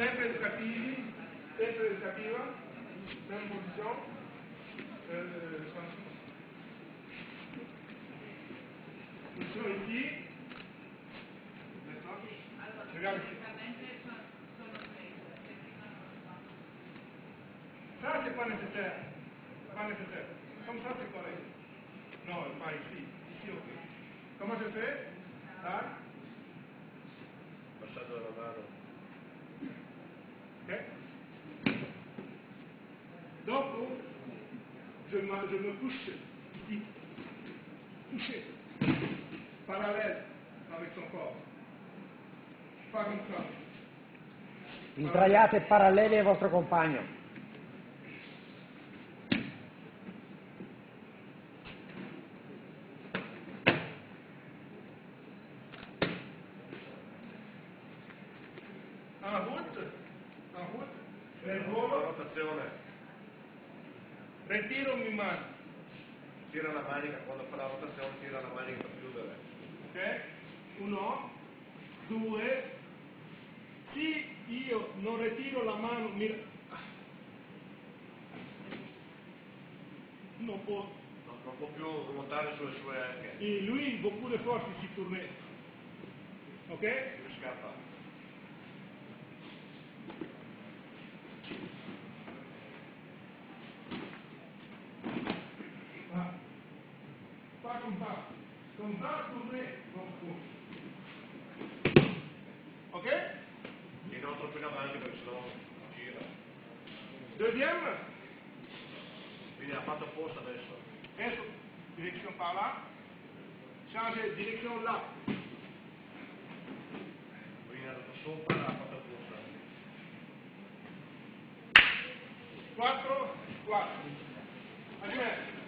sempre educativi, sempre educativa, même position. Position ici. Maintenant, regarde ici. Ça, c'est pas nécessaire. Pas nécessaire. Comme ça, c'est correct. Non, pas ici. Ici, ok. Comment je fais? Là. Passato la mano. Ok. Dopo, je me couche ici. Couché. Parallèle avec son corps. Pas comme ça. Intraiate paralleli al vostro compagno. En route, nel volo, Rotazione. ritiro mi mano, Tira la manica, quando fa la rotazione tira la manica per chiudere. ok? 1, 2, se io non ritiro la mano, non può, Non può più montare sulle sue anche. et lui, beaucoup de force si tourner, ok? Più scappa. Ah. Pas comme ça, tourner, non può. Ok? E non troppo in avanti perché sennò gira. Deuxième, Quindi ha fatto apposta adesso. adesso, direction par là, change direction là. Quindi è andato sopra, ha fatto apposta. 4, 4. Admet.